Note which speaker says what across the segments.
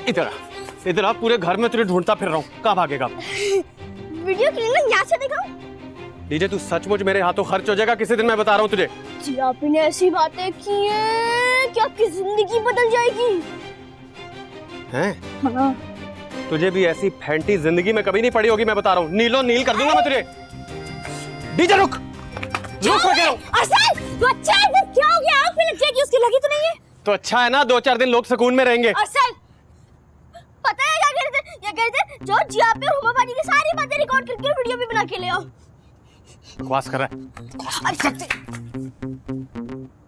Speaker 1: इधर आ, पूरे घर में तुझे ढूंढता फिर रहा हूँ, कहाँ भागेगा?
Speaker 2: वीडियो के लिए यहाँ से दिखाओ।
Speaker 1: डीजे तू सचमुच मेरे हाथों खर्च हो जाएगा किसी दिन, मैं बता रहा हूँ तुझे।
Speaker 2: जी आपने ऐसी बातें की हैं कि आपकी जिंदगी बदल जाएगी।
Speaker 1: हैं?
Speaker 2: हाँ।
Speaker 1: तुझे भी ऐसी फैंटी जिंदगी में कभी नहीं पड़ी होगी, मैं बता रहा हूँ। नीलो नील कर दूंगा मैं तुझे। डीजे रुक, रुक मैं कह रहा हूँ।
Speaker 2: अरसल, वो अच्छा है, वो क्या हो गया? आग पे लग जाएगी, उसकी लगी तो नहीं है?
Speaker 1: तो अच्छा है ना, 2-4 दिन लोग सुकून में रहेंगे।
Speaker 2: अरसल, पता है क्या कहते हैं? ये कहते हैं जो जिया पे हुमा पानी की सारी बातें रिकॉर्ड करके वीडियो भी बना के ले आओ।
Speaker 1: बकवास कर रहा है।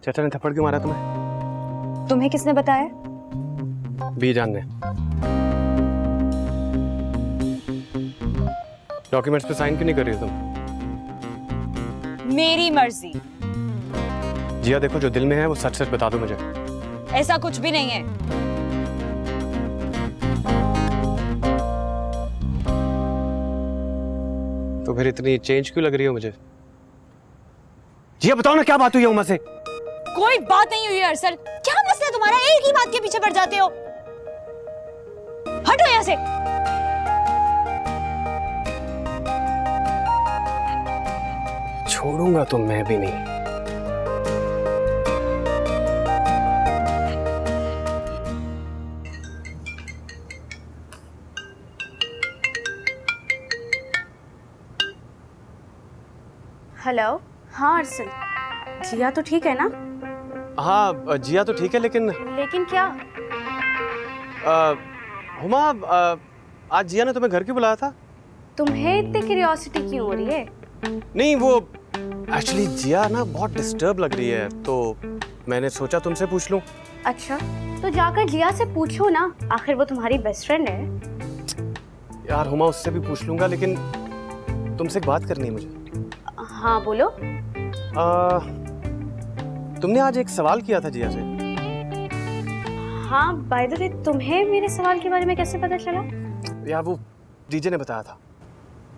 Speaker 1: चाचा ने थप्पड़ क्यों मारा तुम्हें?
Speaker 3: तुम्हें किसने बताया?
Speaker 1: बीजान ने। डॉक्यूमेंट्स पे साइन क्यों नहीं कर रही हो तुम?
Speaker 3: मेरी मर्जी।
Speaker 1: जिया देखो, जो दिल में है वो सच सच बता दो मुझे।
Speaker 3: ऐसा कुछ भी नहीं है।
Speaker 1: तो फिर इतनी चेंज क्यों लग रही हो मुझे? जिया बताओ ना, क्या बात हुई है उमा से?
Speaker 3: कोई बात नहीं हुई है अरसल। क्या मसला है तुम्हारा? एक ही बात के पीछे पड़ जाते हो। हटो यहाँ से।
Speaker 1: छोड़ूंगा तो मैं भी नहीं।
Speaker 4: हेलो। हाँ अरसल, जिया तो ठीक है ना?
Speaker 1: हाँ जिया तो ठीक है, लेकिन
Speaker 4: लेकिन क्या?
Speaker 1: हुमा, आज जिया ने तुम्हें घर क्यों बुलाया था?
Speaker 4: तुम्हें इतनी क्यूरियोसिटी क्यों हो रही है?
Speaker 1: नहीं, वो एक्चुअली जिया ना बहुत डिस्टर्ब लग रही है, तो मैंने सोचा तुमसे पूछ लूं।
Speaker 4: अच्छा, तो जाकर जिया से पूछो ना, आखिर वो तुम्हारी बेस्ट फ्रेंड है।
Speaker 1: यार हुमा, उससे भी पूछ लूंगा, लेकिन तुमसे एक बात करनी है मुझे।
Speaker 4: हाँ बोलो।
Speaker 1: तुमने आज एक सवाल किया था जिया से।
Speaker 4: हाँ, बाय द वे तुम्हें मेरे सवाल के बारे में कैसे पता चला?
Speaker 1: यार वो डीजे ने बताया था।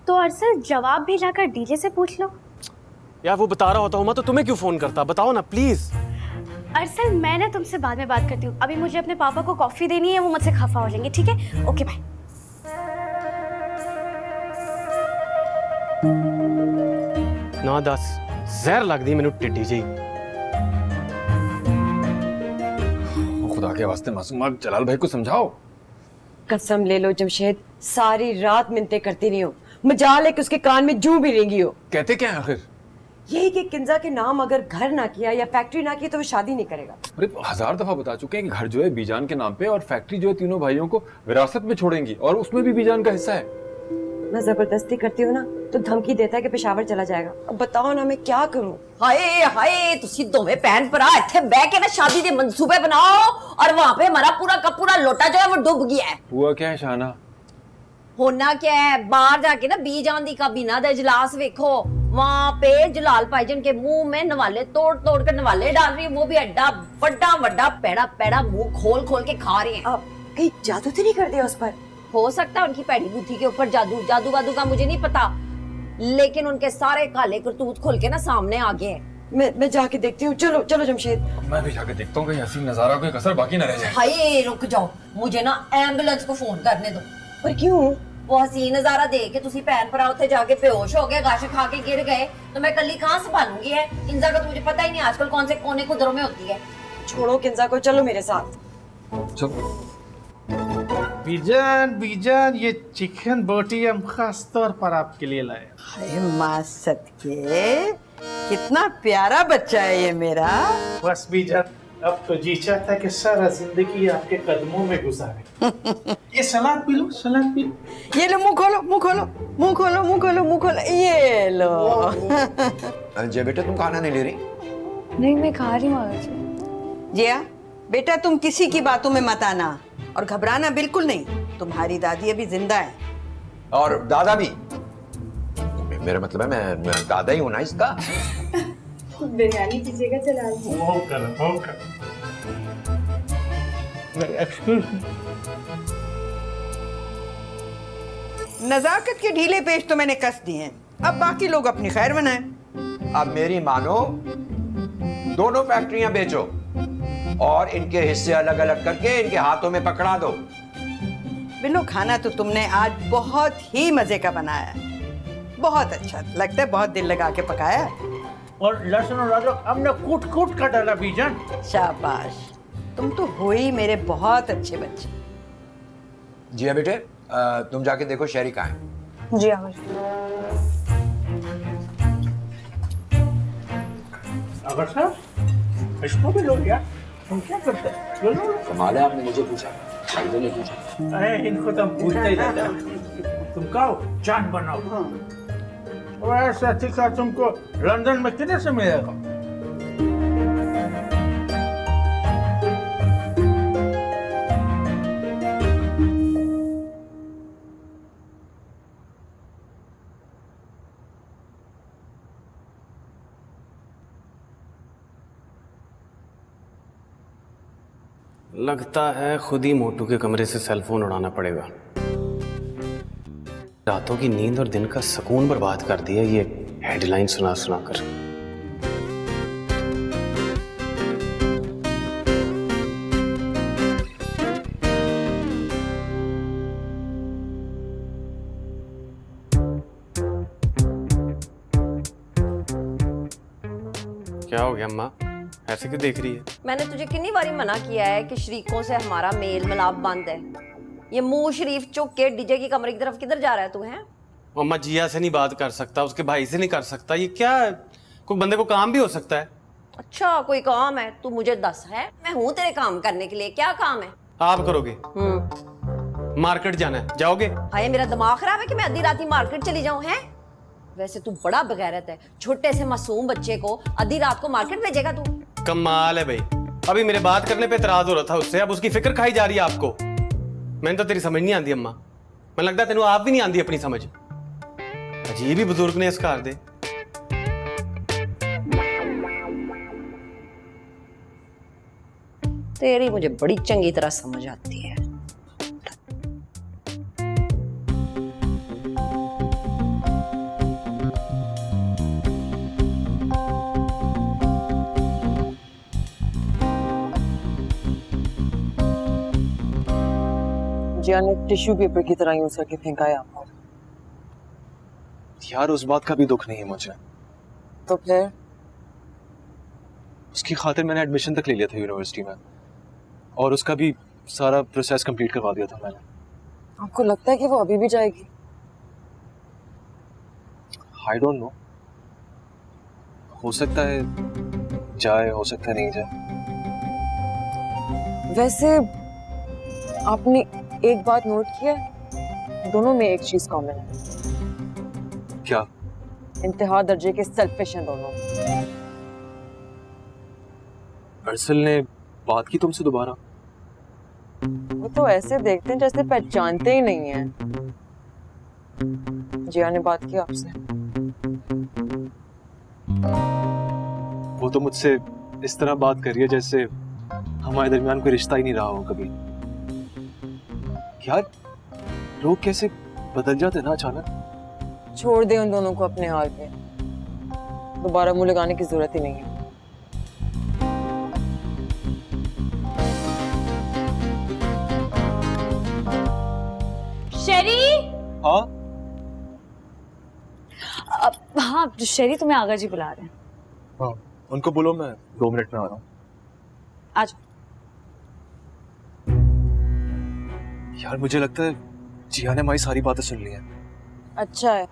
Speaker 4: तो अरसल जवाब भी जाकर डीजे से पूछ लो।
Speaker 1: यार वो बता रहा होता हुमा तो तुम्हें क्यों फोन करता? बताओ ना प्लीज।
Speaker 4: अरसल मैंने तुमसे बाद में बात करती हूँ, अभी मुझे अपने पापा को कॉफी देनी है, वो मुझसे खफा हो जाएंगे। ठीक है, ओके बाय।
Speaker 1: 9-10 जहर लग दी मैनू टिड्डी जी।
Speaker 5: खुदा के वास्ते मासूम, आप जलाल भाई को समझाओ।
Speaker 6: कसम ले लो जमशेद, सारी रात मिन्नतें करती रही हो, मजाल है कि उसके कान में जूं भी रेंगी हो।
Speaker 5: कहते क्या है आखिर?
Speaker 6: यही कि किंजा के नाम अगर घर ना किया या फैक्ट्री ना की तो वो शादी नहीं करेगा।
Speaker 5: अरे 1000 दफा बता चुके हैं कि घर जो है बीजान के नाम पे और फैक्ट्री जो है तीनों भाइयों को विरासत में छोड़ेंगी, और उसमें भी बीजान का हिस्सा है।
Speaker 6: मैं जबरदस्ती करती हूँ ना तो धमकी देता है कि पेशावर चला जाएगा। अब बताओ ना मैं क्या करूँ?
Speaker 7: हाय हाय, तुसी दोवें भैन भरा इत्थे बैठ के ना शादी दे मंसूबे बनाओ, और वहां पे हमारा पूरा का पूरा लोटा जो है वो डूब गया है।
Speaker 5: हुआ क्या है शाना?
Speaker 7: होना क्या है, बाहर जाके ना बीजान दी काबीना दा इजलास देखो, वहां पे जलाल भाईजान के मुंह में नवाले तोड़ तोड़ कर नवाले डाल रही है, वो भी एड्डा बड़ा बड़ा पैड़ा पैड़ा मुंह खोल खोल के खा रही है।
Speaker 6: अब कहीं जादू तो नहीं कर दिया उस पर?
Speaker 7: हो सकता है उनकी पैड़ी बुद्धि के ऊपर जादू जादू वादू का मुझे नहीं पता, लेकिन उनके सारे काले करतूत खुल के ना सामने आ गए हैं।
Speaker 6: मैं जाके देखती हूँ। चलो चलो जमशेद।
Speaker 5: मैं भी जाके देखता हूँ कहीं हसीन नजारा कोई कसर बाकी न रह जाए।
Speaker 7: हाय रुक जाओ, मुझे ना एम्बुलेंस को फोन करने दो।
Speaker 6: पर क्यों?
Speaker 7: वो हसीन नजारा देख के तुसी भैन भरा उत्थे जाके बेहोश हो गए, गाश खा के गिर गए, तो मैं कल्ली कहाँ संभालूंगी है? किंजा का तो मुझे पता ही नहीं आजकल कौन से कोने कुदरों में होती है।
Speaker 6: छोड़ो किंजा को, चलो मेरे साथ।
Speaker 5: चलो।
Speaker 8: बीजान बीजान, ये चिकन बोटी हम खास तौर पर आपके लिए लाए।
Speaker 9: हाय माँ सदके, कितना प्यारा बच्चा है ये मेरा।
Speaker 8: बस बीजान, अब तो जी चाहता है कि सारा जिंदगी आपके कदमों में गुजारे। ये सलाद पी लो, सलाद पी लो।
Speaker 9: ये लो, मुंह खोलो, मुंह खोलो, मुंह खोलो, मुंह खोलो, मुंह खोलो, ये लो।
Speaker 10: जय बेटा, तुम खाना नहीं ले रही?
Speaker 3: नहीं, मैं खा रही हूँ।
Speaker 9: जिया बेटा, तुम किसी की बातों में मत आना और घबराना बिल्कुल नहीं। तुम्हारी दादी अभी जिंदा है।
Speaker 10: और दादा भी? मेरा मतलब है मैं दादा ही हूं ना इसका।
Speaker 4: बिरयानी पीछेगा चला।
Speaker 8: वो कर। Excuse me.
Speaker 9: नजाकत के ढीले पेश तो मैंने कस दिए हैं, अब बाकी लोग अपनी खैर बनाएं।
Speaker 10: अब मेरी मानो, दोनों फैक्ट्रियां बेचो और इनके हिस्से अलग अलग करके इनके हाथों में पकड़ा दो।
Speaker 9: बिल्लू, खाना तो तुमने आज बहुत ही मजे का बनाया है। बहुत अच्छा लगता है, बहुत दिल लगा के पकाया है।
Speaker 8: और लहसुन और अदरक हमने कूट कूट कर डाला बीजान।
Speaker 9: शाबाश, तुम तो हो ही मेरे बहुत अच्छे बच्चे।
Speaker 10: जिया बेटे, तुम जाके देखो शहरी कहाँ है।
Speaker 3: जी अमर।
Speaker 8: अगर साहब इसको भी लो यार, तुम क्या करते हैं? लो लो लो।
Speaker 10: कमाल है, आपने मुझे पूछा, शायद ने पूछा।
Speaker 8: अरे इनको तो हम पूछते ही रहते हैं। तुम खाओ, जान बनाओ। और ऐसा तीखा तुमको लंदन में किधर से मिलेगा?
Speaker 1: लगता है खुद ही मोटू के कमरे से सेलफोन उड़ाना पड़ेगा। रातों की नींद और दिन का सुकून बर्बाद कर दिया ये हेडलाइन सुना सुना कर। क्या हो गया अम्मा, ऐसे क्यों देख रही है?
Speaker 7: मैंने तुझे कितनी बारी मना किया है कि शरीकों से हमारा मेल मिलाप बंद है। ये मुंह शरीफ चुक के डीजे की कमरे की तरफ किधर जा रहा है तू? है
Speaker 1: अम्मा, जिया से नहीं बात कर सकता, उसके भाई से नहीं कर सकता, ये क्या है? कोई बंदे को काम भी हो सकता है।
Speaker 7: अच्छा, कोई काम है? तू मुझे दस है, मैं हूँ तेरे काम करने के लिए। क्या काम है?
Speaker 1: आप करोगे? मार्केट जाना है, जाओगे?
Speaker 7: हाय, मेरा दिमाग खराब है कि मैं आधी रात ही मार्केट चली जाऊं? है वैसे तू बड़ा बगैरत है, छोटे से मासूम बच्चे को आधी रात को मार्केट भेजेगा तू?
Speaker 1: कमाल है भाई, अभी मेरे बात करने पे इतराज हो रहा था उससे, अब उसकी फिक्र खाई जा रही है आपको। मैंने तो तेरी समझ नहीं आती अम्मा, मैं लगता है तेनू आप भी नहीं आती अपनी समझ। अजीब ही बुजुर्ग ने इसका दे।
Speaker 7: तेरी मुझे बड़ी चंगी तरह समझ आती है।
Speaker 6: जिया ने टिश्यू पेपर की तरह यूं करके फेंका है आपको।
Speaker 11: यार उस बात का भी दुख नहीं है मुझे।
Speaker 6: तो फिर
Speaker 11: उसकी खातिर मैंने एडमिशन तक ले लिया था यूनिवर्सिटी में, और उसका भी सारा प्रोसेस कंप्लीट करवा दिया था मैंने।
Speaker 6: आपको लगता है कि वो अभी भी जाएगी?
Speaker 11: आई डोंट नो, हो सकता है जाए, हो सकता है नहीं जाए।
Speaker 6: वैसे आपने एक बात नोट किया, दोनों में एक चीज कॉमन है।
Speaker 11: क्या?
Speaker 6: इंतहा दर्जे के सेल्फिश हैं दोनों।
Speaker 11: अर्सल ने बात की तुमसे दोबारा?
Speaker 6: वो तो ऐसे देखते हैं जैसे पहचानते ही नहीं हैं। जिया ने बात की आपसे?
Speaker 11: वो तो मुझसे इस तरह बात कर रही है जैसे हमारे दरमियान कोई रिश्ता ही नहीं रहा हो कभी। यार लोग कैसे बदल जाते हैं ना अचानक।
Speaker 6: छोड़ दे उन दोनों को अपने हाल पे, दोबारा मुंह लगाने की जरूरत ही नहीं है।
Speaker 3: शेरी।
Speaker 11: हाँ
Speaker 3: हाँ शेरी, तुम्हें आगा जी बुला रहे हैं।
Speaker 11: हाँ, उनको बोलो मैं 2 मिनट में आ रहा हूँ।
Speaker 3: आज
Speaker 11: यार मुझे लगता है जिया ने हमारी सारी बातें सुन ली हैं।
Speaker 6: अच्छा है,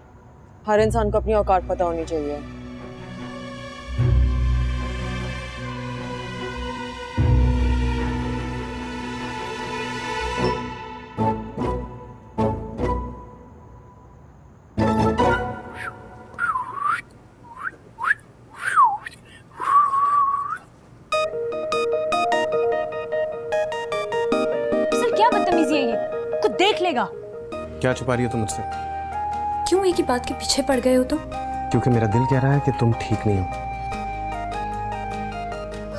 Speaker 6: हर इंसान को अपनी औकात पता होनी चाहिए।
Speaker 3: सर क्या बदतमीजी है ये, खुद देख लेगा।
Speaker 1: क्या छुपा रही हो तुम मुझसे?
Speaker 3: क्यों एक ही बात के पीछे पड़ गए हो तुम?
Speaker 1: क्योंकि मेरा दिल कह रहा है कि तुम ठीक नहीं हो।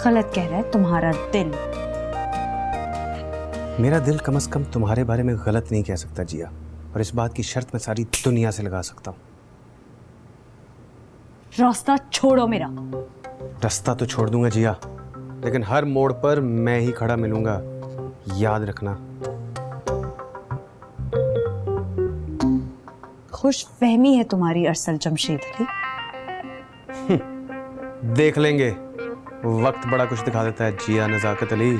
Speaker 3: गलत कह रहा है तुम्हारा दिल।
Speaker 1: मेरा दिल कम से कम तुम्हारे बारे में गलत नहीं कह सकता जिया, और इस बात की शर्त मैं सारी दुनिया से लगा सकता हूँ।
Speaker 3: रास्ता छोड़ो मेरा।
Speaker 1: रास्ता तो छोड़ दूंगा जिया, लेकिन हर मोड़ पर मैं ही खड़ा मिलूंगा, याद रखना।
Speaker 3: खुश फहमी है तुम्हारी अरसल जमशेद अली।
Speaker 1: देख लेंगे, वक्त बड़ा कुछ दिखा देता है जिया नजाकत अली।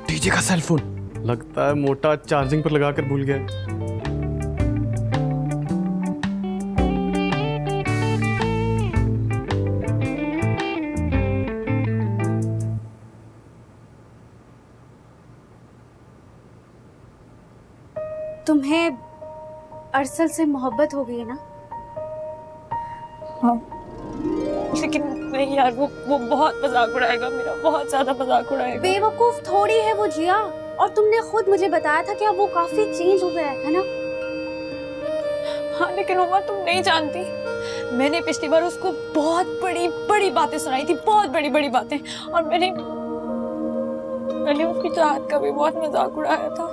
Speaker 1: डीजे का सेल फोन लगता है मोटा चार्जिंग पर लगाकर भूल गया।
Speaker 4: तुम्हें अरसल से मोहब्बत हो गई है ना?
Speaker 3: हाँ, लेकिन नहीं यार, वो बहुत मजाक उड़ाएगा मेरा, बहुत ज्यादा मजाक उड़ाएगा।
Speaker 4: बेवकूफ थोड़ी है वो जिया, और तुमने खुद मुझे बताया था कि अब वो काफी चेंज हो गया है ना?
Speaker 3: हाँ लेकिन उमा तुम नहीं जानती, मैंने पिछली बार उसको बहुत बड़ी बड़ी बातें सुनाई थी, बहुत बड़ी बड़ी बातें, और मैंने उसकी चाहत का भी बहुत मजाक उड़ाया था।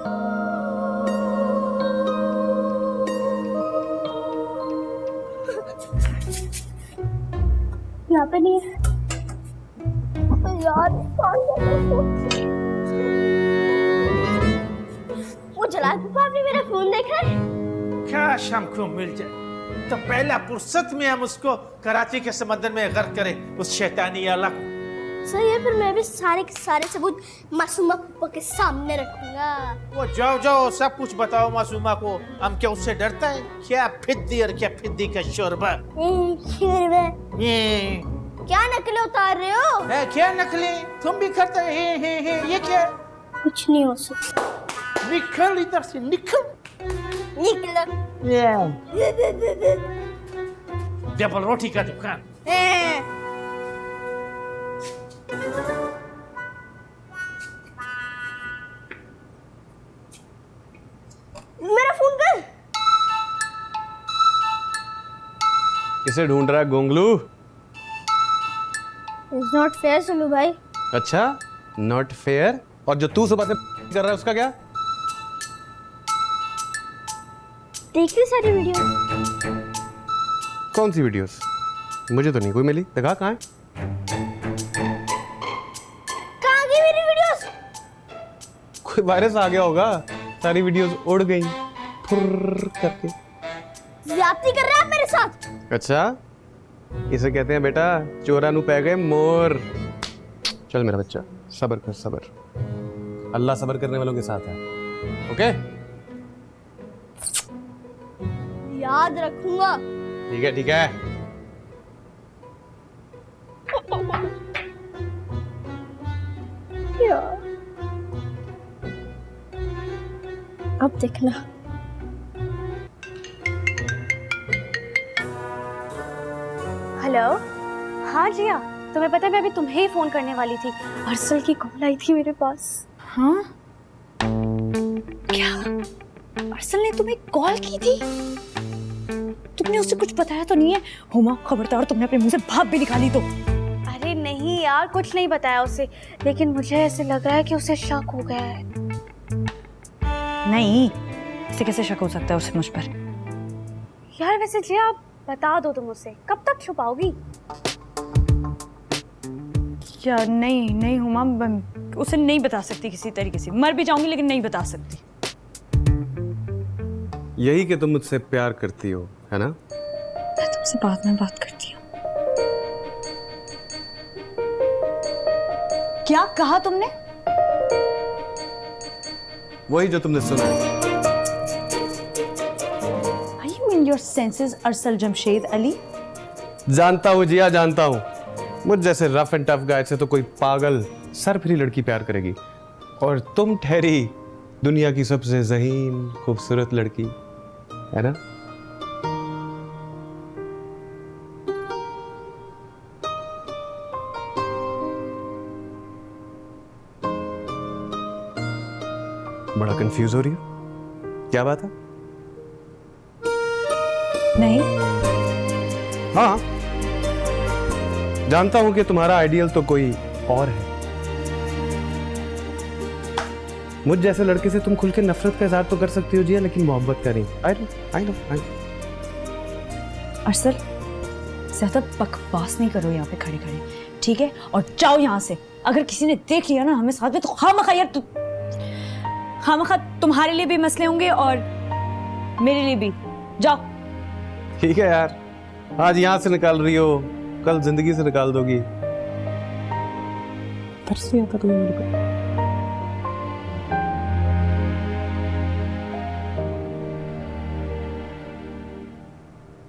Speaker 2: यहाँ पे नहीं है यार, वो जलाल पापा, आपने मेरा फोन देखा है?
Speaker 8: काश हमको मिल जाए तो पहला फुर्सत में हम उसको कराची के समंदर में गर्क करें, उस शैतानी आला को।
Speaker 2: सही है, फिर मैं भी सारे के सारे सबूत मासूमा पापा के सामने रखूंगा।
Speaker 8: वो जाओ जाओ सब कुछ बताओ मासूमा को, हम क्या उससे डरता है? क्या फिद्दी और क्या फिद्दी का शोरबा।
Speaker 2: क्या नकलें उतार रहे हो?
Speaker 8: है क्या नकली? तुम भी करते हैं? ये क्या?
Speaker 2: कुछ नहीं हो सकता।
Speaker 8: निकल इधर से, निकल। डबल रोटी का दुकान।
Speaker 2: मेरा फोन कर।
Speaker 1: किसे ढूंढ रहा है गोंगलू?
Speaker 2: It's not fair सुलू भाई।
Speaker 1: अच्छा, नॉट फेयर। और जो तू सुबह से कर रहा है उसका क्या?
Speaker 2: देख ली सारी वीडियो?
Speaker 1: कौन सी वीडियोस? मुझे तो नहीं कोई मिली। दिखा कहाँ है?
Speaker 2: कहाँ गई मेरी वीडियोस?
Speaker 1: कोई वायरस आ गया होगा, सारी वीडियोस उड़ गई फुर्र करके।
Speaker 2: ज्यादती कर रहे हैं आप मेरे साथ?
Speaker 1: अच्छा, इसे कहते हैं बेटा चोरा नु पै गए मोर। चल मेरा बच्चा, सब्र कर, सब्र। अल्लाह सब्र करने वालों के साथ है। ओके,
Speaker 2: याद रखूंगा।
Speaker 1: ठीक है ठीक है।
Speaker 2: यार अब देखना।
Speaker 4: हेलो, हाँ जिया, तुम्हें पता है मैं अभी तुम्हें ही फोन करने वाली थी। अरसल की कॉल आई थी मेरे पास।
Speaker 3: हाँ क्या? अरसल ने तुम्हें कॉल की थी? तुमने उससे कुछ बताया तो नहीं है? हुमा खबरदार, तुमने अपने मुंह से भाप भी निकाली तो।
Speaker 4: अरे नहीं यार, कुछ नहीं बताया उसे, लेकिन मुझे ऐसे लग रहा है कि उसे शक हो गया है।
Speaker 3: नहीं, इसे कैसे शक हो सकता है उसे मुझ पर?
Speaker 4: यार वैसे जिया, आप बता दो, तुम उसे कब तक छुपाओगी?
Speaker 3: क्या? नहीं नहीं हुमा, उसे नहीं बता सकती किसी तरीके से। मर भी जाऊंगी लेकिन नहीं बता सकती।
Speaker 1: यही कि तुम मुझसे प्यार करती हो, है ना?
Speaker 3: मैं तुमसे बाद में बात करती हूँ। क्या कहा तुमने?
Speaker 1: वही जो तुमने सुना।
Speaker 3: Are you in your senses, अरसल जमशेद अली?
Speaker 1: जानता हूँ जिया, जानता हूँ। मुझ जैसे रफ एंड टफ गाय से तो कोई पागल सरफरी लड़की प्यार करेगी, और तुम ठहरी दुनिया की सबसे ज़हीन खूबसूरत लड़की, है ना? बड़ा कंफ्यूज हो रही हो, क्या बात है?
Speaker 3: नहीं।
Speaker 1: हाँ, जानता हूं कि तुम्हारा आइडियल तो कोई और है, मुझ जैसे लड़के से तुम खुल के नफरत का इजहार तो कर सकती हो जिया, लेकिन मोहब्बत का नहीं। I know.
Speaker 3: अरसल ज्यादा बकवास नहीं करो यहाँ पे खड़े खड़े, ठीक है? और जाओ यहाँ से। अगर किसी ने देख लिया ना हमें साथ में, तो खामखा यार खामखा तुम्हारे लिए भी मसले होंगे और मेरे लिए भी। जाओ।
Speaker 1: ठीक है यार, आज यहाँ से निकाल रही हो, कल जिंदगी से निकाल दोगी। तरस नहीं आता तुम्हें मेरे को?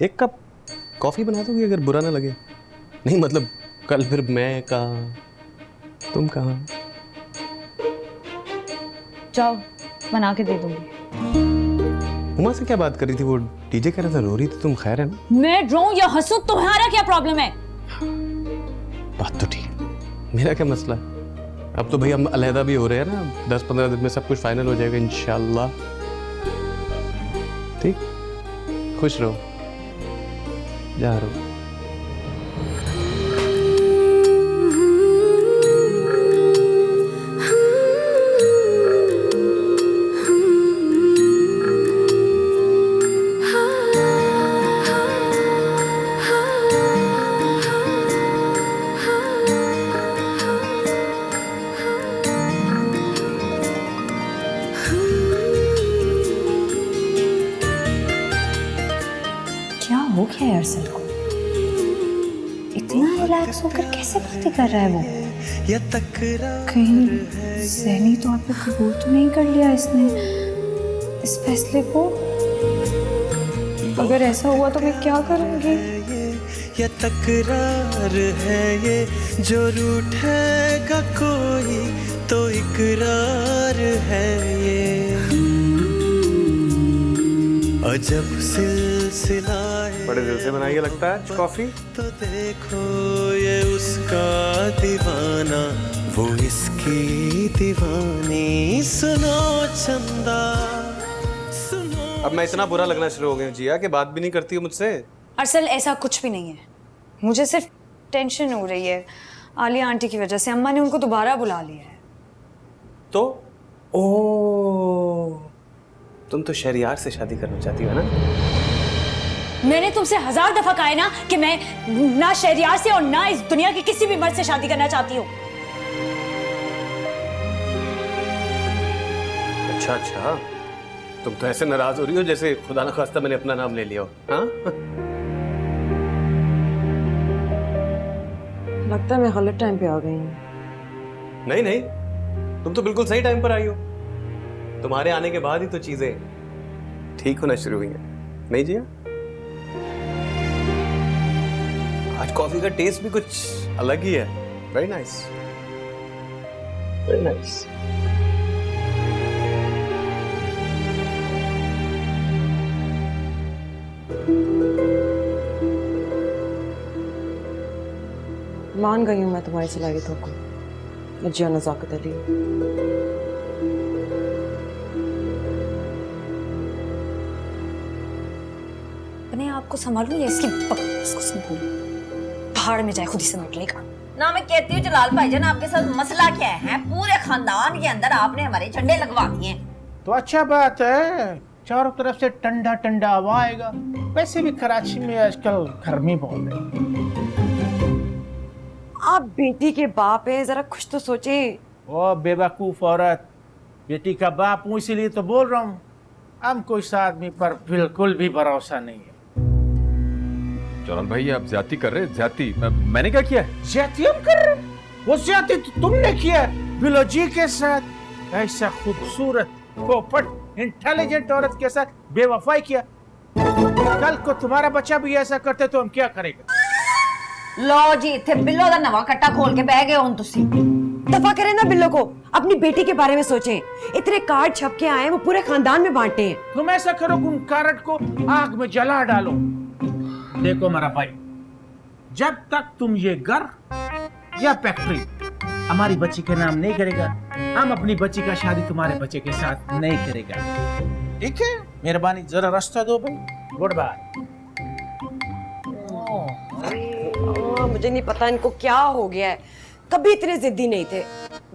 Speaker 1: एक कप कॉफी बना दोगी अगर बुरा ना लगे? नहीं मतलब कल फिर मैं कहाँ, तुम कहाँ?
Speaker 3: जाओ, बना के दे दूंगी।
Speaker 1: उमा से क्या बात कर रही थी? वो डीजे कह रहा था रो रही थी, तुम खैर है ना?
Speaker 3: मैं रो या हंसू, तुम्हारा क्या प्रॉब्लम है?
Speaker 1: बात तो ठीक है, मेरा क्या मसला? अब तो भाई हम अलहदा भी हो रहे हैं ना, 10-15 दिन में सब कुछ फाइनल हो जाएगा इंशाल्लाह। ठीक, खुश रहो, जा रहो।
Speaker 3: क्या हो गया है अरसल को? इतना रिलैक्स होकर कैसे बातें कर रहा है वो? कहीं ज़हनी तौर पे कबूल तो नहीं कर लिया इसने इस फैसले को? अगर ऐसा हुआ तो मैं क्या करूंगी?
Speaker 12: ये तकरार है ये, जो रूठेगा कोई तो इकरार है ये। अजब सिलसिला
Speaker 1: बड़े दिल से बनाइए लगता है कॉफी।
Speaker 12: तो देखो ये उसका दीवाना, वो इसकी दीवानी। सुनो चंदा सुनो।
Speaker 1: अब मैं इतना बुरा लगना शुरू हो गया जिया कि बात भी नहीं करती हो मुझसे।
Speaker 3: अरसल ऐसा कुछ भी नहीं है, मुझे सिर्फ टेंशन हो रही है आलिया आंटी की वजह से। अम्मा ने उनको दोबारा बुला लिया है।
Speaker 1: तो ओ, तुम तो शहरियार से शादी करना चाहती हो ना?
Speaker 3: मैंने तुमसे 1000 दफा कहा है ना कि मैं ना शहरियार से और ना इस दुनिया के किसी भी मर्द से शादी करना चाहती हूँ।
Speaker 1: अच्छा, तुम तो ऐसे नाराज हो रही हो जैसे खुदा न खास्ता मैंने अपना नाम ले लिया हो। हाँ?
Speaker 6: लगता है मैं गलत टाइम पे आ गई हूँ।
Speaker 1: नहीं, तुम तो बिल्कुल सही टाइम पर आई हो। तुम्हारे आने के बाद ही तो चीजें ठीक होना शुरू हुई हैं, नहीं जिया? आज कॉफी का टेस्ट भी कुछ अलग ही है। Very nice, very nice.
Speaker 6: मान गई हूँ मैं तुम्हारी सलाहियतों को, जिया नज़ाकत अली।
Speaker 3: अपने आप को संभालूं या इसकी बकवास को संभालूं? भाड़ में जाए, खुद ही समझ लेगा।
Speaker 7: ना मैं कहती हूँ जलाल भाईजान, आपके साथ मसला क्या है? पूरे खानदान के अंदर आपने हमारे झंडे लगवा दिए।
Speaker 8: तो अच्छा बात है, चारों तरफ से ठंडा ठंडा हवा आएगा। वैसे भी कराची में आजकल गर्मी बहुत है।
Speaker 6: आप बेटी के बाप है, जरा कुछ तो सोचे।
Speaker 8: ओ बेवकूफ औरत, बेटी का बाप हूँ इसीलिए तो बोल रहा हूँ। हमको इस आदमी पर बिल्कुल भी भरोसा नहीं है।
Speaker 5: जलाल भाई आप ज्यादती कर रहे हैं। ज्यादती मैंने क्या किया है?
Speaker 8: ज्यादती हम कर रहे हैं? वो ज्यादती तो तुमने किया है बिलोजी के साथ। ऐसा खूबसूरत पोपट इंटेलिजेंट औरत के साथ बेवफाई किया। कल को तुम्हारा बच्चा भी ऐसा करते तो हम क्या करेंगे?
Speaker 7: लो जी, इथे बिल्लो दा नवा कट्टा खोल के बह गए हो तुसी।
Speaker 6: दफा करें ना बिल्लो को, अपनी बेटी के बारे में सोचें। इतने कार्ड छप के आए, वो पूरे खानदान में बांटे हैं।
Speaker 8: तुम ऐसा करो, उन कार्ड को आग में जला डालो। देखो मेरा भाई, जब तक तुम ये घर या फैक्ट्री हमारी बच्ची के नाम नहीं करेगा, हम अपनी बच्ची का शादी तुम्हारे बच्चे के साथ नहीं करेगा। ठीक है? मेहरबानी जरा रास्ता दो भाई। Good bye.
Speaker 6: मुझे नहीं पता इनको क्या हो गया है, कभी इतने जिद्दी नहीं थे।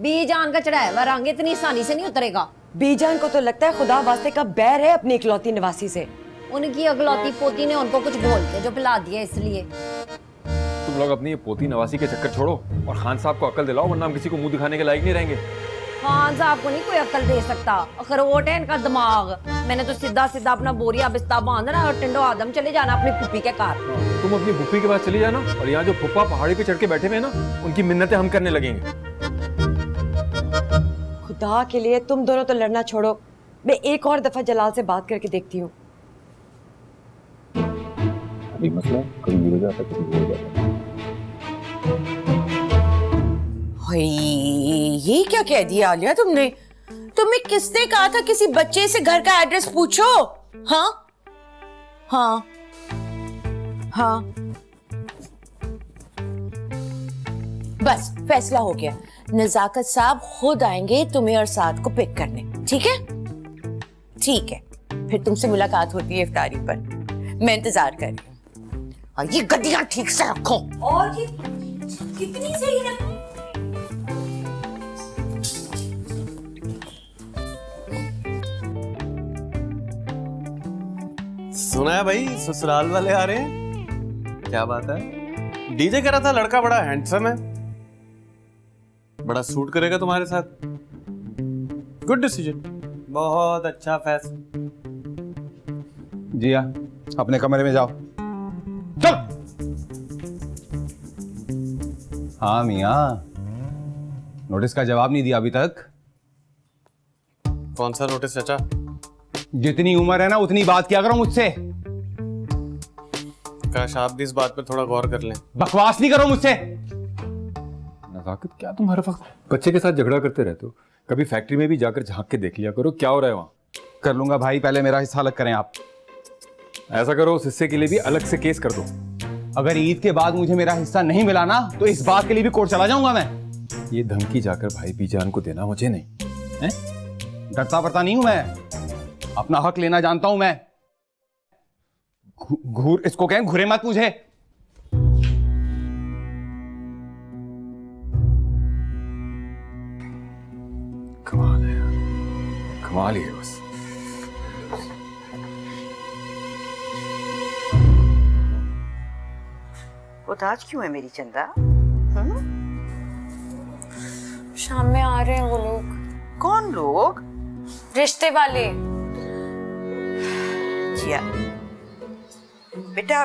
Speaker 7: बीजान का चढ़ाया हुआ रंग इतनी आसानी से नहीं उतरेगा।
Speaker 6: बीजान को तो लगता है खुदा वास्ते का बैर है अपनी इकलौती निवासी से।
Speaker 7: उनकी अगलौती पोती ने उनको कुछ बोल के जो पिला दिया इसलिए।
Speaker 5: तुम लोग अपनी ये पोती नवासी के चक्कर छोड़ो और खान साहब को अकल दिलाओ, वरना हम किसी को मुंह दिखाने के लायक नहीं रहेंगे।
Speaker 7: खान साहब को नहीं कोई अकल दे सकता, अखरोट है इनका दिमाग। मैंने तो सीधा सीधा अपना बोरिया बिस्ता बांधना और टिंडो आदम चले जाना अपनी पुप्पी के कार।
Speaker 5: तुम अपनी पुप्पी के पास चली जाना और यहाँ जो फुप्पा पहाड़ी पे चढ़ के बैठे हुए हैं ना, उनकी मिन्नतें हम करने लगेंगे।
Speaker 6: खुदा के लिए तुम दोनों तो लड़ना छोड़ो, मैं एक और दफा जलाल से बात करके देखती हूँ।
Speaker 5: अभी मसला कभी गिर जाता कभी गिर जाता।
Speaker 13: ये क्या कह दिया आलिया तुमने? तुम्हें किसने कहा था किसी बच्चे से घर का एड्रेस पूछो? हाँ हाँ हाँ, बस फैसला हो गया। नजाकत साहब खुद आएंगे तुम्हें और साद को पिक करने, ठीक है? ठीक है, फिर तुमसे मुलाकात होती है इफ्तारी पर। मैं इंतजार कर रही हूँ। और ये गड्डियां ठीक से रखो। और ये कितनी सही रखो?
Speaker 1: सुना है भाई ससुराल वाले आ रहे हैं, क्या बात है? डीजे कह रहा था लड़का बड़ा हैंडसम है, बड़ा सूट करेगा तुम्हारे साथ। गुड डिसीजन, बहुत अच्छा फैसला।
Speaker 14: जिया अपने कमरे में जाओ, चल। हाँ मियाँ, नोटिस का जवाब नहीं दिया अभी तक।
Speaker 1: कौन सा नोटिस चाचा?
Speaker 14: जितनी उम्र है ना उतनी बात किया करो मुझसे।
Speaker 1: काश आप भी इस बात पे थोड़ा गौर कर लें।
Speaker 14: बकवास नहीं करो मुझसे।
Speaker 5: नजाकत क्या तुम हर वक्त बच्चे के साथ झगड़ा करते रहते हो? कभी फैक्ट्री में भी जाकर झांक के देख लिया करो क्या हो रहा है वहां।
Speaker 14: कर लूंगा भाई, पहले मेरा हिस्सा अलग करें आप।
Speaker 5: ऐसा करो उस हिस्से के लिए भी अलग से केस कर दो।
Speaker 14: अगर ईद के बाद मुझे मेरा हिस्सा नहीं मिला ना तो इस बात के लिए भी कोर्ट चला जाऊंगा मैं।
Speaker 5: ये धमकी जाकर भाई बीजान को देना मुझे नहीं है?
Speaker 14: डरता पड़ता नहीं हूं मैं, अपना हक लेना जानता हूं मैं। घूर इसको कहें, घुरे मत मुझे।
Speaker 5: कमाल है यार, कमाल ही है बस।
Speaker 9: उदास क्यों है मेरी चंदा?
Speaker 3: शाम में आ रहे हैं वो लोग।
Speaker 9: कौन लोग?
Speaker 3: रिश्ते वाले।
Speaker 9: जिया बेटा,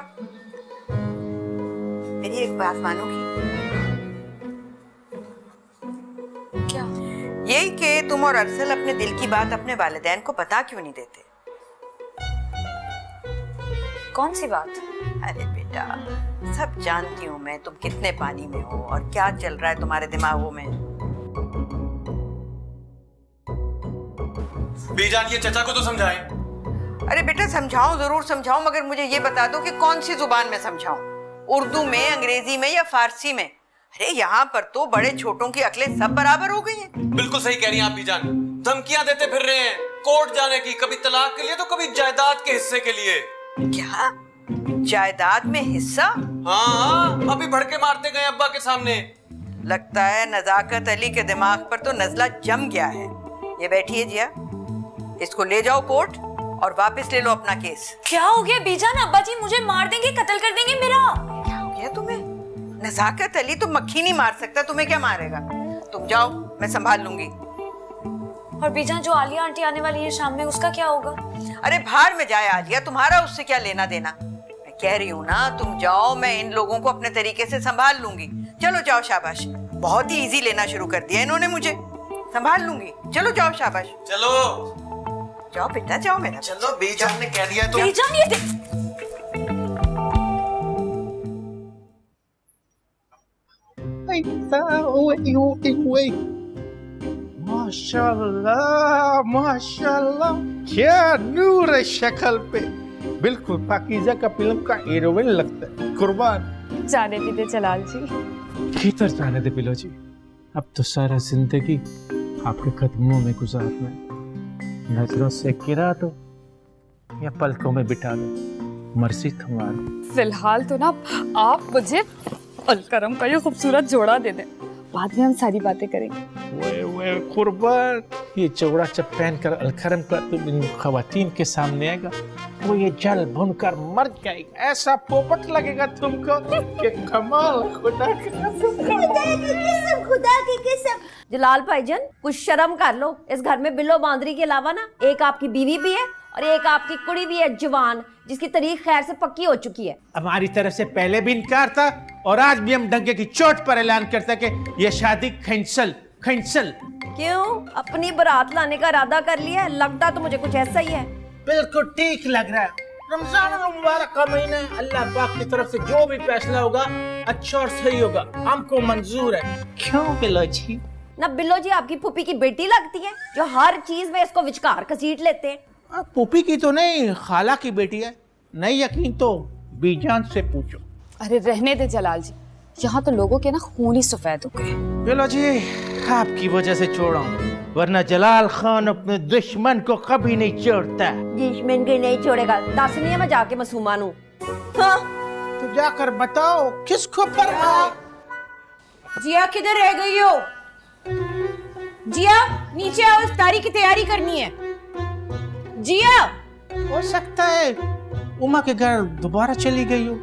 Speaker 9: मेरी एक बात मानोगी?
Speaker 3: क्या?
Speaker 9: यही कि तुम और अरसल अपने दिल की बात अपने वालिदैन को बता क्यों नहीं देते?
Speaker 3: कौन सी बात?
Speaker 9: अरे बेटा, सब जानती हूँ मैं तुम कितने पानी में हो और क्या चल रहा है तुम्हारे दिमागों में।
Speaker 1: बीजान ये चचा को तो समझाएं।
Speaker 9: अरे बेटा समझाऊं, जरूर समझाऊं, मगर मुझे ये बता दो कि कौन सी जुबान में समझाऊं? उर्दू में, अंग्रेजी में या फारसी में? अरे यहाँ पर तो बड़े छोटों की अकलें सब बराबर हो गई हैं।
Speaker 1: बिल्कुल सही कह रही हैं आप बीजान, धमकियां देते फिर रहे हैं कोर्ट जाने की, कभी तलाक के लिए तो कभी जायदाद के हिस्से के लिए।
Speaker 9: क्या जायदाद में हिस्सा?
Speaker 1: हाँ, अभी भड़के मारते गए अब्बा के सामने।
Speaker 9: लगता है नजाकत अली के दिमाग पर तो नजला जम गया है। ये बैठिए जिया, इसको ले जाओ कोर्ट और वापस ले लो अपना केस।
Speaker 3: क्या हो गया बीजान? अब्बा जी मुझे मार देंगे, कत्ल कर देंगे मेरा।
Speaker 9: क्या हो गया तुम्हें? नजाकत अली तो मक्खी नहीं मार सकता, तुम्हें क्या मारेगा? तुम जाओ, मैं संभाल लूंगी।
Speaker 3: और बीजान जो आलिया आंटी आने वाली है शाम में, उसका क्या होगा?
Speaker 9: अरे बाहर में जाए आलिया, तुम्हारा उससे क्या लेना देना? मैं कह रही हूँ ना, तुम जाओ, मैं इन लोगों को अपने तरीके से संभाल लूंगी। चलो जाओ, शाबाश। बहुत ही इजी लेना शुरू कर दिया इन्होंने मुझे। संभाल लूंगी, चलो जाओ, शाबाश।
Speaker 1: चलो
Speaker 9: जाओ बेटा, जाओ मेरा।
Speaker 1: चलो, बीजान ने कह दिया तो।
Speaker 3: बीजान ये
Speaker 8: माशाल्लाह माशाल्लाह, क्या नूर है शक्ल पे, बिल्कुल पाकीज़ा का फिल्म का हीरोइन लगता है। कुर्बान
Speaker 3: जाने दीजिए जलाल जी।
Speaker 8: किधर जाने दे पिलो जी, अब तो सारा जिंदगी आपके कदमों में गुजारना है। नजरों से गिरा दो या पलकों में बिठा दो, मर्जी तुम्हारी।
Speaker 3: फिलहाल तो ना आप मुझे अलकरम का ये खूबसूरत जोड़ा दे दें, बाद में हम सारी बातें करेंगे।
Speaker 8: वे कुर्बान, ये चौड़ा चप पहन कर अलखरम का तुम इन खवातीन के सामने आएगा, वो ये जल भुनकर मर जाएगा। ऐसा पोपट लगेगा तुमको कि कमाल। खुदा की कसम,
Speaker 2: खुदा की कसम।
Speaker 7: जलाल भाईजान कुछ शर्म कर लो। इस घर में बिल्लो बांदरी के अलावा ना एक आपकी बीवी भी है और एक आपकी कुड़ी भी है जवान, जिसकी तारीख खैर से पक्की हो चुकी है।
Speaker 8: हमारी तरफ से पहले भी इनकार था और आज भी हम डंके की चोट पर ऐलान करते हैं कि ये शादी कैंसल कैंसल।
Speaker 7: क्यों? अपनी बारात लाने का इरादा कर लिया है? लगता तो मुझे कुछ ऐसा ही है।
Speaker 8: बिल्कुल ठीक लग रहा है। रमजान मुबारक का महीना है, अल्लाह पाक की तरफ से जो भी फैसला होगा अच्छा और सही होगा, हमको मंजूर है। क्यों बिल्लो जी?
Speaker 7: ना बिल्लो जी आपकी पुप्पी की बेटी लगती है जो हर चीज में इसको विचकार घसीट लेते हैं।
Speaker 8: पुप्पी की तो नहीं, खाला की बेटी है। नहीं यकीन तो बीजान से पूछो।
Speaker 3: अरे रहने दे जलाल जी, यहाँ तो लोगों के ना खून ही सफेद हो गए।
Speaker 8: बिल्लो जी आपकी वजह से छोड़ा हूँ, वरना जलाल खान अपने दुश्मन को कभी नहीं छोड़ता।
Speaker 7: दुश्मन को नहीं छोड़ेगा। दस नहीं है मैं जाके मासूमा नू। हाँ
Speaker 8: तो जाकर बताओ किसको परवाह है?
Speaker 3: जिया किधर रह गई हो? जिया नीचे आओ, इफ्तारी की तैयारी करनी है। जिया,
Speaker 8: हो सकता है उमा के घर दोबारा चली गई हो।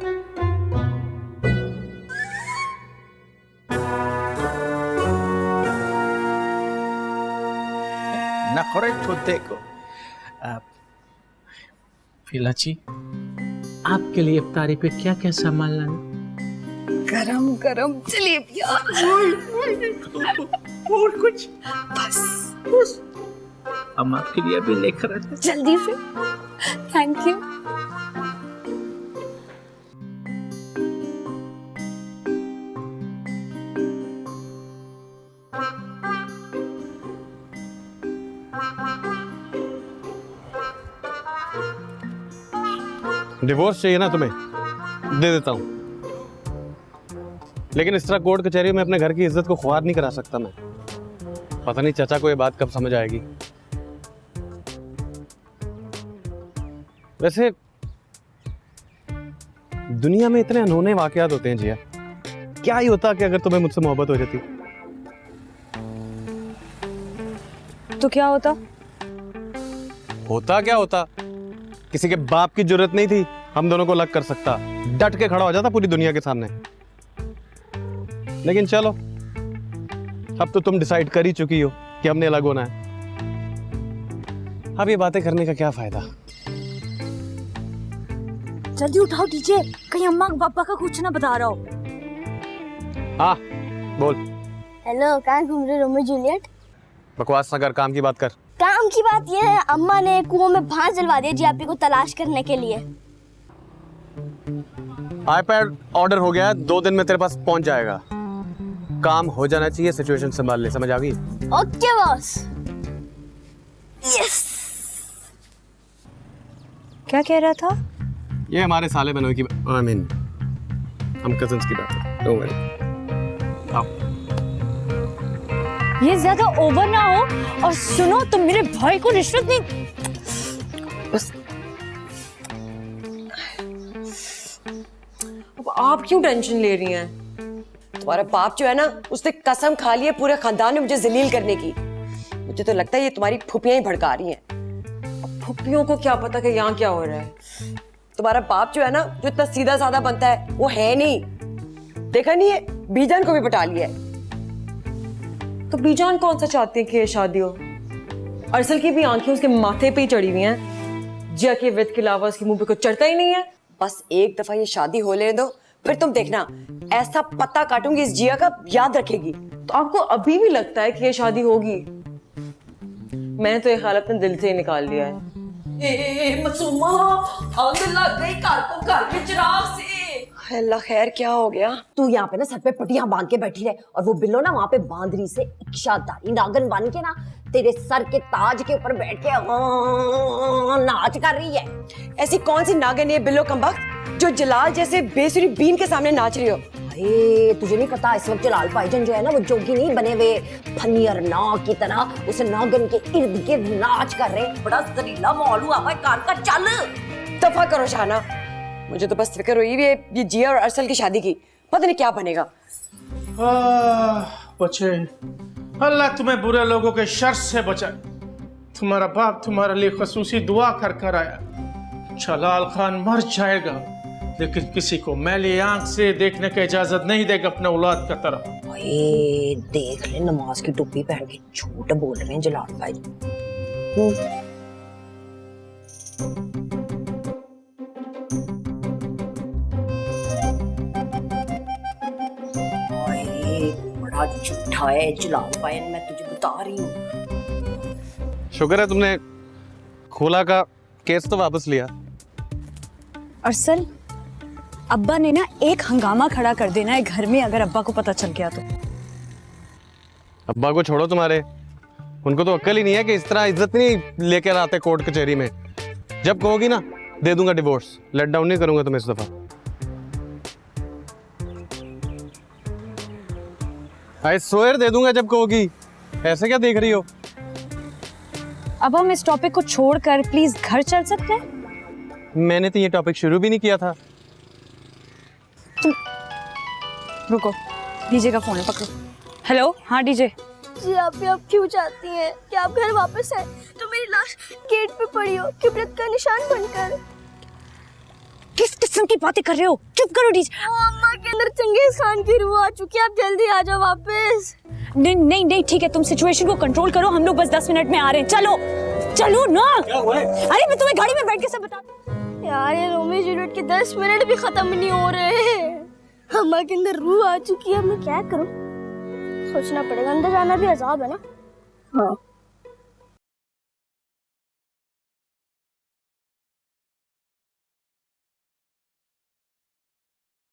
Speaker 8: नखरे तो देखो। फिलाची आपके लिए इफ्तारी पे क्या क्या सामान लाना?
Speaker 3: गरम गरम जलेबियां
Speaker 8: और कुछ? बस हम आपके लिए भी लेकर आते।
Speaker 3: जल्दी से। Thank you.
Speaker 1: डिवोर्स चाहिए ना तुम्हें, दे देता हूं, लेकिन इस तरह कोर्ट कचहरी में अपने घर की इज्जत को ख्वार नहीं करा सकता मैं। पता नहीं चाचा को ये बात कब समझ आएगी। वैसे दुनिया में इतने अनहोने वाकयात होते हैं जिया, क्या ही होता कि अगर तुम्हें मुझसे मोहब्बत हो जाती।
Speaker 3: तो क्या होता?
Speaker 1: होता क्या होता? किसी के बाप की जरूरत नहीं थी हम दोनों को अलग कर सकता, डट के खड़ा हो जाता पूरी दुनिया के सामने। लेकिन चलो, अब तो तुम डिसाइड कर ही चुकी हो कि हमने अलग होना है। अब ये बातें करने का क्या फायदा?
Speaker 3: जल्दी उठाओ डीजे, कहीं अम्मा पापा का कुछ ना बता रहा हो।
Speaker 1: हाँ बोल।
Speaker 2: हेलो, कहाँ घूम रहे रोमियो जूलियट?
Speaker 1: बकवास ना कर, काम की बात कर।
Speaker 2: काम की बात यह है, अम्मा ने कुओं में भांस जलवा दिया जीआपी को तलाश करने के लिए।
Speaker 1: आईपैड ऑर्डर हो गया, 2 दिन में तेरे पास पहुंच जाएगा। काम हो जाना चाहिए, सिचुएशन संभाल ले, समझ आ गई?
Speaker 2: Okay boss. यस।
Speaker 3: क्या कह रहा था?
Speaker 1: ये हमारे साले बनोई की, आई मीन हम कजिन्स की बात है। Don't worry. आओ।
Speaker 3: ये ज्यादा ओवर ना हो। और सुनो, तुम मेरे भाई को रिश्वत नहीं।
Speaker 6: बस अब आप क्यों टेंशन ले रही हैं? तुम्हारा बाप जो है ना, उसने कसम खा ली है पूरे खानदान में मुझे जलील करने की। मुझे तो लगता है ये तुम्हारी फुफियां ही भड़का रही हैं। अब फुफियों को क्या पता कि यहाँ क्या हो रहा है। तुम्हारा बाप जो है ना, जो इतना सीधा साधा बनता है, वो है नहीं। देखा नहीं है, बीजान को भी पटा लिया है। तो बीजान कौन सा चाहती है कि ये शादी हो? अरसल की भी आंखें उसके माथे पे ही चढ़ी हुई हैं। जिया के विद के अलावा उसके मुंह पे कुछ चढ़ता ही नहीं है। बस एक दफा ये शादी हो लेने दो, फिर तुम देखना ऐसा पत्ता काटूंगी इस जिया का, याद रखेगी। तो आपको अभी भी लगता है कि ये शादी होगी? मैंने तो ये ख्याल अपने दिल से ही निकाल लिया है।
Speaker 7: मासूमा, आग लग गई घर को, घर के चिराग से।
Speaker 6: अल्लाह खैर, क्या हो गया?
Speaker 7: तू यहाँ पे ना सर पे पट्टियां बांध के बैठी रहे, और वो बिल्लो ना वहाँ पे बांदरी से इच्छाधारी नागन बन के ना तेरे सर के ताज के ऊपर बैठ के नाच कर रही है।
Speaker 6: ऐसी कौन सी नागिन है बिल्लो कमबख्त जो जलाल जैसे बेसुरी बीन के सामने नाच रही हो?
Speaker 7: अरे तुझे नहीं पता, इस वक्त जलाल भाईजान जो है ना, वो जोगी नहीं बने हुए फनियर नाग की तरह उस नागन के इर्द गिर्द नाच कर रहे। बड़ा जरीला माहौल हुआ भाई, कान का चल।
Speaker 6: दफा करो शाना, मुझे तो बस फिक्र हुई है ये जिया और अरसल की शादी की। पता नहीं क्या बनेगा।
Speaker 8: बच्चे अल्लाह तुम्हें बुरे लोगों के शर से बचाए। तुम्हारा बाप तुम्हारे लिए खसूसी दुआ कर कर आया। जलाल खान मर जाएगा लेकिन किसी को मैली आंख से देखने की इजाजत नहीं देगा अपने औलाद का तरफ।
Speaker 7: ओए देख ले, नमाज की टोपी पहन के झूठ बोल रहे हैं जलाल भाई। ओए बड़ा झूठा है जलाल भाई, मैं तुझे बता रही हूँ।
Speaker 1: शुक्र है तुमने खोला का केस तो वापस लिया।
Speaker 3: अरसल, अब्बा ने ना एक हंगामा खड़ा कर देना है घर में अगर अब्बा को पता चल गया तो।
Speaker 1: अब्बा को छोड़ो तुम्हारे, उनको तो अक्ल ही नहीं है कि इस तरह इज्जत नहीं लेकर आते कोर्ट कचहरी में। जब कहोगी ना दे दूंगा डिवोर्स, लेट डाउन नहीं करूंगा तुम्हें इस दफा। आई स्वेयर दे दूंगा जब कहोगी। ऐसे क्या देख रही हो?
Speaker 3: अब हम इस टॉपिक को छोड़कर प्लीज घर चल सकते हैं?
Speaker 1: मैंने तो ये टॉपिक शुरू भी नहीं किया था।
Speaker 3: रुको, डीजे का फोन है, पकड़ो। हेलो, हाँ डीजे।
Speaker 2: जी आप क्यों चाहती हैं कि आप घर वापस आए तो मेरी लाश गेट पे पड़ी हो किबरत का निशान बनकर?
Speaker 3: किस किस्म की बातें कर रहे हो? चुप करो डीजे।
Speaker 2: अम्मा के अंदर चंगेज खान की रूह आ चुकी है, आप जल्दी आ जाओ वापस।
Speaker 3: नहीं नहीं नहीं, ठीक है, तुम सिचुएशन को कंट्रोल करो, हम लोग बस 10 मिनट में आ रहे हैं। चलो चलो ना।
Speaker 1: क्या हुआ है?
Speaker 3: अरे मैं तुम्हें गाड़ी में बैठ के सब बता।
Speaker 2: यार ये रोमियो जूलियट के 10 मिनट भी खत्म नहीं हो रहे। अम्मा के अंदर रूह आ चुकी है, अब मैं क्या करूं? सोचना पड़ेगा, अंदर जाना भी अजाब है ना। हाँ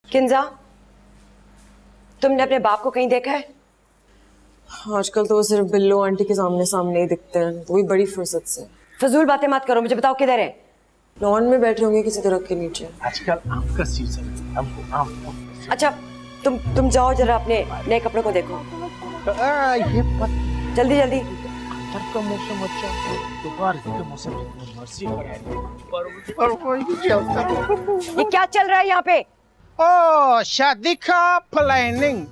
Speaker 6: किंजा, तुमने अपने बाप को कहीं देखा है?
Speaker 15: आजकल तो वो सिर्फ बिल्लो आंटी के सामने सामने ही दिखते हैं, वो भी बड़ी फुर्सत से।
Speaker 6: फजूल बातें मत करो, मुझे बताओ किधर है?
Speaker 15: लॉन में बैठे होंगे किसी दरख्त के नीचे।
Speaker 8: आजकल आम का सीजन है, आम।
Speaker 6: अच्छा तुम जाओ जरा अपने नए कपड़ों को देखो।
Speaker 8: ये
Speaker 6: जल्दी जल्दी।
Speaker 8: अंदर का मौसम अच्छा है, दोपहर का मौसम मर्जी पर।
Speaker 6: ये क्या चल रहा है यहाँ पे?
Speaker 8: ओ शादी का प्लानिंग।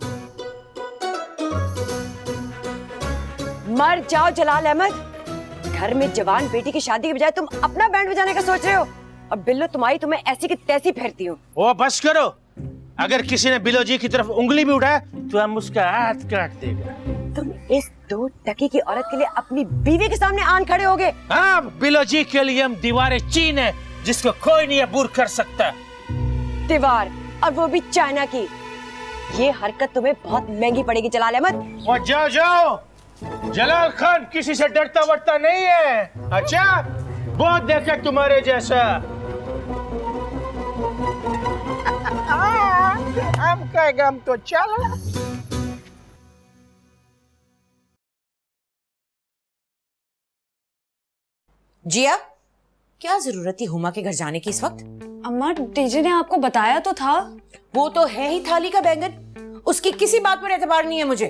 Speaker 6: मर जाओ जलाल अहमद, घर में जवान बेटी की शादी के बजाय तुम अपना बैंड बजाने का सोच रहे हो, और बिल्लो तुम्हें ऐसी की तैसी फेरती हूँ।
Speaker 8: ओ बस करो, अगर किसी ने बिलो जी की तरफ उंगली भी उठाया तो हम उसका हाथ काट देगा।
Speaker 6: तुम इस 2 टके की औरत के लिए अपनी बीवी के सामने आन खड़े होगे?
Speaker 8: हाँ, बिलो जी के लिए हम दीवारें चीन है जिसको कोई नहीं अबूर कर सकता।
Speaker 6: दीवार, और वो भी चाइना की। ये हरकत तुम्हें बहुत महंगी पड़ेगी जलाल अहमद।
Speaker 8: और जाओ जाओ, जलाल खान किसी से डरता वरता नहीं है। अच्छा, बहुत देखा तुम्हारे जैसा। हम कहेगा हम तो चलो।
Speaker 13: जिया, क्या जरूरत थी हुमा के घर जाने की इस वक्त?
Speaker 3: अम्मा, डीजे ने आपको बताया तो था।
Speaker 13: वो तो है ही थाली का बैंगन, उसकी किसी बात पर एतबार नहीं है मुझे।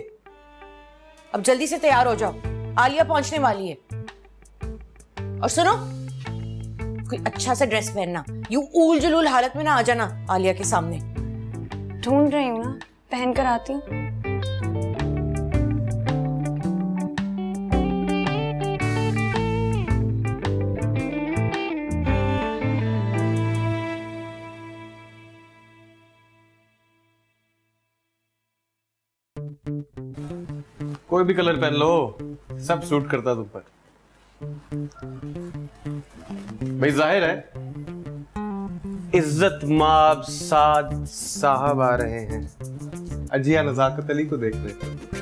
Speaker 13: अब जल्दी से तैयार हो जाओ, आलिया पहुंचने वाली है। और सुनो, कोई अच्छा सा ड्रेस पहनना, यूं ऊल जुलूल हालत में ना आ जाना आलिया के सामने।
Speaker 3: ढूंढ रही हूँ ना, पहन कर आती हूँ।
Speaker 1: कोई भी कलर पहन लो, सब सूट करता तुम पर। भाई जाहिर है इज्जत माब साद साहब आ रहे हैं। अजिया नजाकत अली को देख रहे।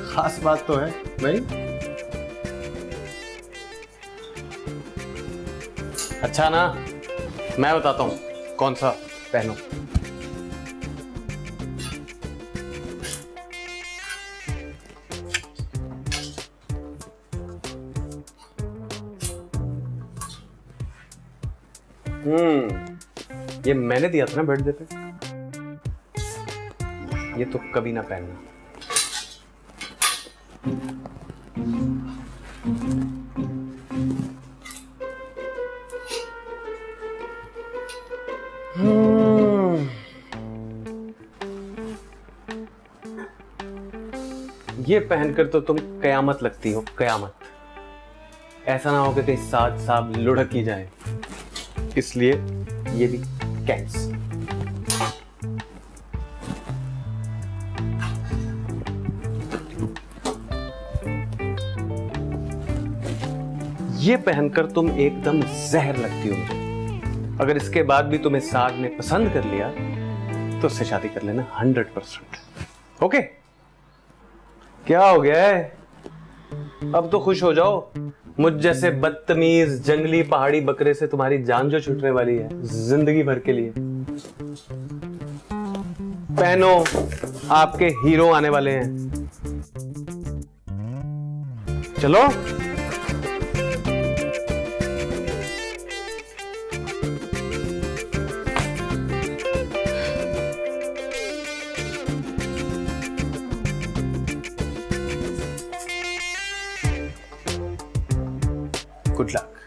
Speaker 1: खास बात तो है भाई। अच्छा ना, मैं बताता हूं कौन सा पहनो। ये मैंने दिया था ना बर्थडे पे। ये तो कभी ना पहनना। ये पहनकर तो तुम कयामत लगती हो, कयामत। ऐसा ना हो कि कहीं साथ साथ लुढ़क ही जाए, इसलिए ये भी कैंस। ये पहनकर तुम एकदम जहर लगती हो मुझे। अगर इसके बाद भी तुम्हें साग ने पसंद कर लिया तो उससे शादी कर लेना 100%। ओके? क्या हो गया है? अब तो खुश हो जाओ। मुझ जैसे बदतमीज जंगली पहाड़ी बकरे से तुम्हारी जान जो छूटने वाली है जिंदगी भर के लिए। पहनो, आपके हीरो आने वाले हैं। चलो। Good luck.